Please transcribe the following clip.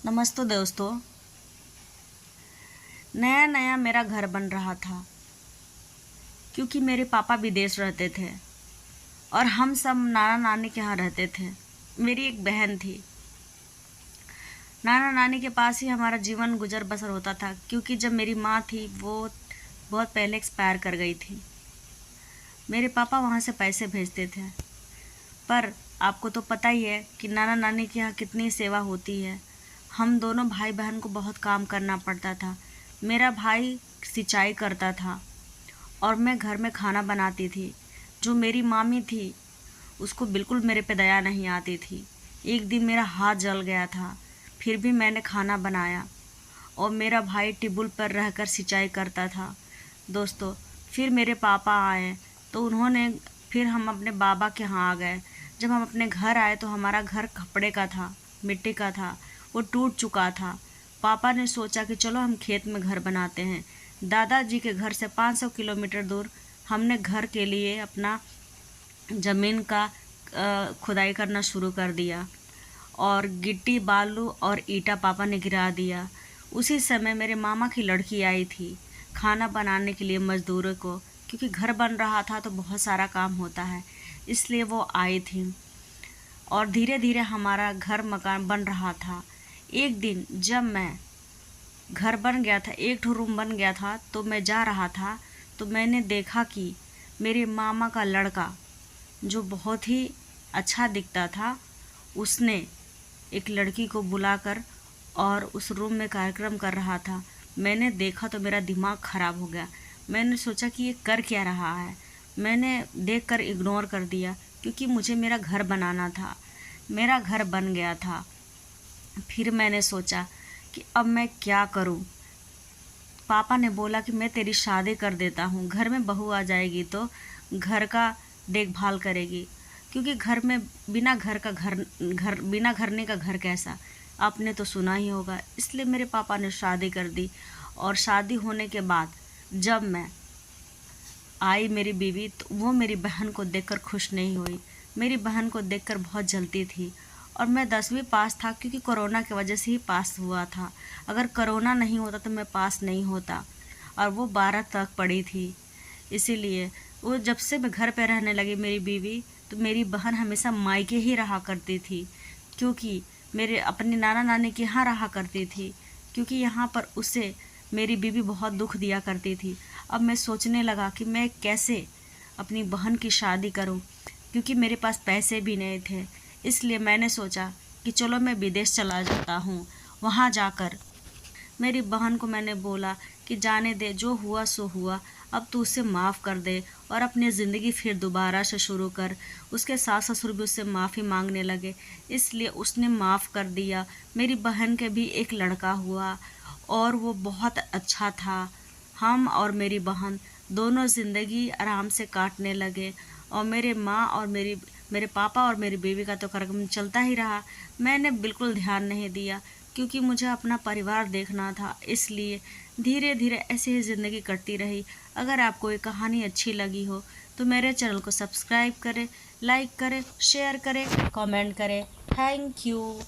नमस्ते दोस्तों। नया नया मेरा घर बन रहा था क्योंकि मेरे पापा विदेश रहते थे और हम सब नाना नानी के यहाँ रहते थे। मेरी एक बहन थी। नाना नानी के पास ही हमारा जीवन गुजर बसर होता था क्योंकि जब मेरी माँ थी वो बहुत पहले एक्सपायर कर गई थी। मेरे पापा वहाँ से पैसे भेजते थे, पर आपको तो पता ही है कि नाना नानी के यहाँ कितनी सेवा होती है। हम दोनों भाई बहन को बहुत काम करना पड़ता था। मेरा भाई सिंचाई करता था और मैं घर में खाना बनाती थी। जो मेरी मामी थी उसको बिल्कुल मेरे पे दया नहीं आती थी। एक दिन मेरा हाथ जल गया था, फिर भी मैंने खाना बनाया और मेरा भाई टिबुल पर रहकर सिंचाई करता था। दोस्तों, फिर मेरे पापा आए तो फिर हम अपने बाबा के यहाँ आ गए। जब हम अपने घर आए तो हमारा घर खपड़े का था, मिट्टी का था, वो टूट चुका था। पापा ने सोचा कि चलो हम खेत में घर बनाते हैं। दादाजी के घर से 500 किलोमीटर दूर हमने घर के लिए अपना ज़मीन का खुदाई करना शुरू कर दिया और गिट्टी बालू और ईंटा पापा ने गिरा दिया। उसी समय मेरे मामा की लड़की आई थी खाना बनाने के लिए मज़दूरों को, क्योंकि घर बन रहा था तो बहुत सारा काम होता है, इसलिए वो आई थी और धीरे धीरे हमारा घर मकान बन रहा था। एक दिन जब मैं घर बन गया था, एक ठो रूम बन गया था, तो मैं जा रहा था तो मैंने देखा कि मेरे मामा का लड़का जो बहुत ही अच्छा दिखता था, उसने एक लड़की को बुलाकर और उस रूम में कार्यक्रम कर रहा था। मैंने देखा तो मेरा दिमाग ख़राब हो गया। मैंने सोचा कि ये कर क्या रहा है। मैंने देखकर इग्नोर कर दिया क्योंकि मुझे मेरा घर बनाना था। मेरा घर बन गया था। फिर मैंने सोचा कि अब मैं क्या करूं। पापा ने बोला कि मैं तेरी शादी कर देता हूं, घर में बहू आ जाएगी तो घर का देखभाल करेगी, क्योंकि घर में बिना घरने का घर कैसा, आपने तो सुना ही होगा। इसलिए मेरे पापा ने शादी कर दी। और शादी होने के बाद जब मैं आई मेरी बीवी, तो वो मेरी बहन को देखकर खुश नहीं हुई। मेरी बहन को देखकर बहुत जलती थी। और मैं 10वीं पास था क्योंकि कोरोना की वजह से ही पास हुआ था। अगर कोरोना नहीं होता तो मैं पास नहीं होता। और वो 12 तक पढ़ी थी। इसीलिए वो जब से मैं घर पे रहने लगी मेरी बीवी, तो मेरी बहन हमेशा मायके ही रहा करती थी, क्योंकि मेरे अपनी नाना नानी के यहाँ रहा करती थी, क्योंकि यहाँ पर उसे मेरी बीवी बहुत दुख दिया करती थी। अब मैं सोचने लगा कि मैं कैसे अपनी बहन की शादी करूं, क्योंकि मेरे पास पैसे भी नहीं थे। इसलिए मैंने सोचा कि चलो मैं विदेश चला जाता हूँ। वहाँ जाकर मेरी बहन को मैंने बोला कि जाने दे, जो हुआ सो हुआ, अब तू उसे माफ़ कर दे और अपनी ज़िंदगी फिर दोबारा से शुरू कर। उसके सास ससुर भी उससे माफ़ी मांगने लगे, इसलिए उसने माफ़ कर दिया। मेरी बहन के भी एक लड़का हुआ और वो बहुत अच्छा था। हम और मेरी बहन दोनों ज़िंदगी आराम से काटने लगे और मेरे पापा और मेरी बीवी का तो कार्यक्रम चलता ही रहा। मैंने बिल्कुल ध्यान नहीं दिया क्योंकि मुझे अपना परिवार देखना था। इसलिए धीरे धीरे ऐसे ही ज़िंदगी कटती रही। अगर आपको ये कहानी अच्छी लगी हो तो मेरे चैनल को सब्सक्राइब करें, लाइक करें, शेयर करें, कमेंट करें। Thank you.